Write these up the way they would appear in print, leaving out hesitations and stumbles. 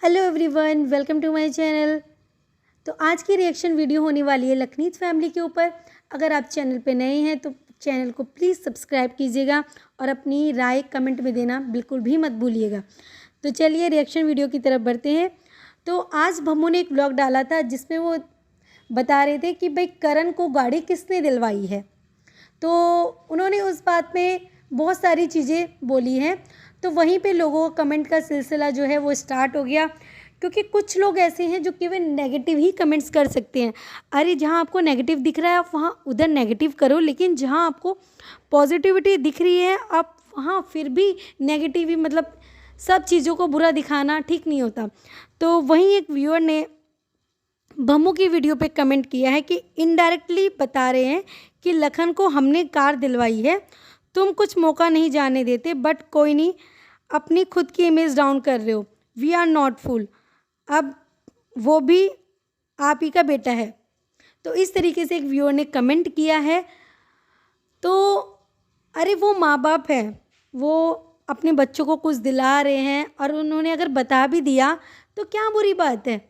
Hello everyone, welcome to my channel. तो आज की रिएक्शन वीडियो होने वाली है लखनीत फैमिली के ऊपर। अगर आप चैनल पे नए हैं तो चैनल को प्लीज़ सब्सक्राइब कीजिएगा और अपनी राय कमेंट में देना बिल्कुल भी मत भूलिएगा। तो चलिए रिएक्शन वीडियो की तरफ बढ़ते हैं। तो आज भम्मू ने एक व्लॉग डाला था जिसमें वो बता रहे थे कि भाई करण को गाड़ी किसने दिलवाई है। तो उन्होंने उस बात में बहुत सारी चीज़ें बोली हैं। तो वहीं पे लोगों का कमेंट का सिलसिला जो है वो स्टार्ट हो गया, क्योंकि कुछ लोग ऐसे हैं जो केवल नेगेटिव ही कमेंट्स कर सकते हैं। अरे जहाँ आपको नेगेटिव दिख रहा है आप वहाँ उधर नेगेटिव करो, लेकिन जहाँ आपको पॉजिटिविटी दिख रही है आप वहाँ फिर भी नेगेटिव ही, मतलब सब चीज़ों को बुरा दिखाना ठीक नहीं होता। तो वहीं एक व्यूअर ने भम्मू की वीडियो पे कमेंट किया है कि इनडायरेक्टली बता रहे हैं कि लखन को हमने कार दिलवाई है, तुम कुछ मौका नहीं जाने देते, बट कोई नहीं, अपनी खुद की इमेज डाउन कर रहे हो। वी आर नॉट फूल, अब वो भी आप ही का बेटा है। तो इस तरीके से एक व्यूअर ने कमेंट किया है। तो अरे वो माँ बाप है, वो अपने बच्चों को कुछ दिला रहे हैं और उन्होंने अगर बता भी दिया तो क्या बुरी बात है।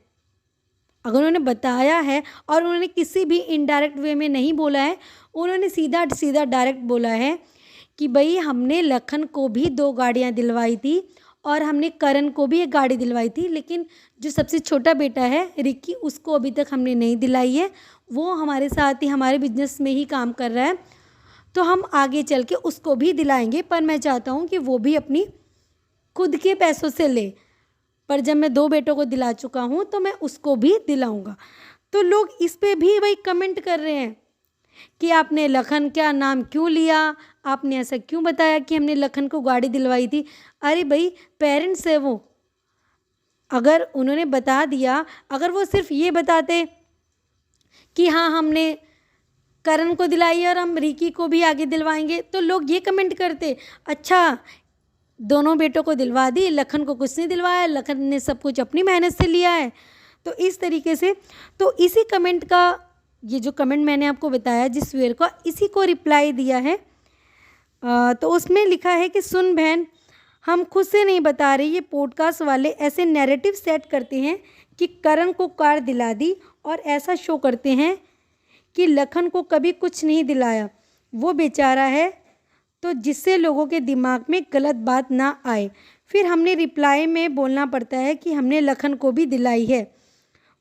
अगर उन्होंने बताया है और उन्होंने किसी भी इनडायरेक्ट वे में नहीं बोला है, उन्होंने सीधा सीधा डायरेक्ट बोला है कि भाई हमने लखन को भी 2 गाड़ियाँ दिलवाई थी और हमने करण को भी 1 गाड़ी दिलवाई थी, लेकिन जो सबसे छोटा बेटा है रिक्की, उसको अभी तक हमने नहीं दिलाई है। वो हमारे साथ ही हमारे बिजनेस में ही काम कर रहा है, तो हम आगे चल के उसको भी दिलाएंगे, पर मैं चाहता हूँ कि वो भी अपनी खुद के पैसों से ले। पर जब मैं 2 बेटों को दिला चुका हूँ तो मैं उसको भी दिलाऊंगा। तो लोग इस पे भी भाई कमेंट कर रहे हैं कि आपने लखन का नाम क्यों लिया, आपने ऐसा क्यों बताया कि हमने लखन को गाड़ी दिलवाई थी। अरे भाई पेरेंट्स है वो, अगर उन्होंने बता दिया, अगर वो सिर्फ ये बताते कि हाँ हमने करण को दिलाई है और हम रिकी को भी आगे दिलवाएंगे, तो लोग ये कमेंट करते, अच्छा दोनों बेटों को दिलवा दी, लखन को कुछ नहीं दिलवाया, लखन ने सब कुछ अपनी मेहनत से लिया है। तो इस तरीके से, तो इसी कमेंट का, ये जो कमेंट मैंने आपको बताया जिस व्यूअर का, इसी को रिप्लाई दिया है। तो उसमें लिखा है कि सुन बहन, हम खुद से नहीं बता रहे, ये पॉडकास्ट वाले ऐसे नैरेटिव सेट करते हैं कि करण को कार दिला दी और ऐसा शो करते हैं कि लखन को कभी कुछ नहीं दिलाया, वो बेचारा है, तो जिससे लोगों के दिमाग में गलत बात ना आए। फिर हमने रिप्लाई में बोलना पड़ता है कि हमने लखन को भी दिलाई है,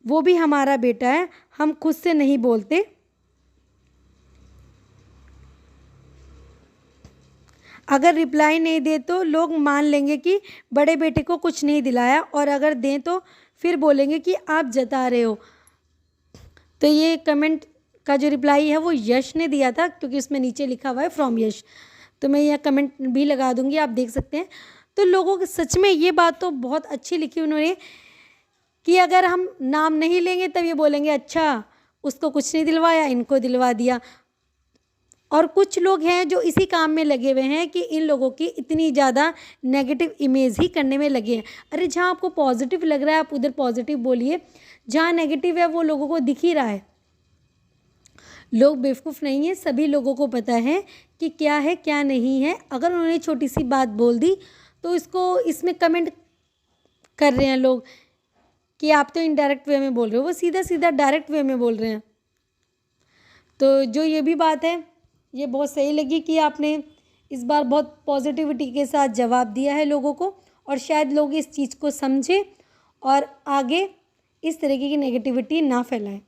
वो भी हमारा बेटा है, हम खुद से नहीं बोलते। अगर रिप्लाई नहीं दे तो लोग मान लेंगे कि बड़े बेटे को कुछ नहीं दिलाया, और अगर दें तो फिर बोलेंगे कि आप जता रहे हो। तो ये कमेंट का जो रिप्लाई है वो यश ने दिया था, क्योंकि उसमें नीचे लिखा हुआ है फ्रॉम यश। तो मैं यह कमेंट भी लगा दूंगी, आप देख सकते हैं। तो लोगों के सच में ये बात तो बहुत अच्छी लिखी उन्होंने कि अगर हम नाम नहीं लेंगे तब ये बोलेंगे अच्छा उसको कुछ नहीं दिलवाया, इनको दिलवा दिया। और कुछ लोग हैं जो इसी काम में लगे हुए हैं कि इन लोगों की इतनी ज़्यादा नेगेटिव इमेज ही करने में लगे हैं। अरे जहाँ आपको पॉजिटिव लग रहा है आप उधर पॉजिटिव बोलिए, जहाँ नेगेटिव है वो लोगों को दिख ही रहा है। लोग बेवकूफ़ नहीं है, सभी लोगों को पता है कि क्या है क्या नहीं है। अगर उन्होंने छोटी सी बात बोल दी तो इसको इसमें कमेंट कर रहे हैं लोग कि आप तो इनडायरेक्ट वे में बोल रहे हो, वो सीधा सीधा डायरेक्ट वे में बोल रहे हैं। तो जो ये भी बात है ये बहुत सही लगी कि आपने इस बार बहुत पॉजिटिविटी के साथ जवाब दिया है लोगों को, और शायद लोग इस चीज़ को समझें और आगे इस तरीके की नेगेटिविटी ना फैलाएं।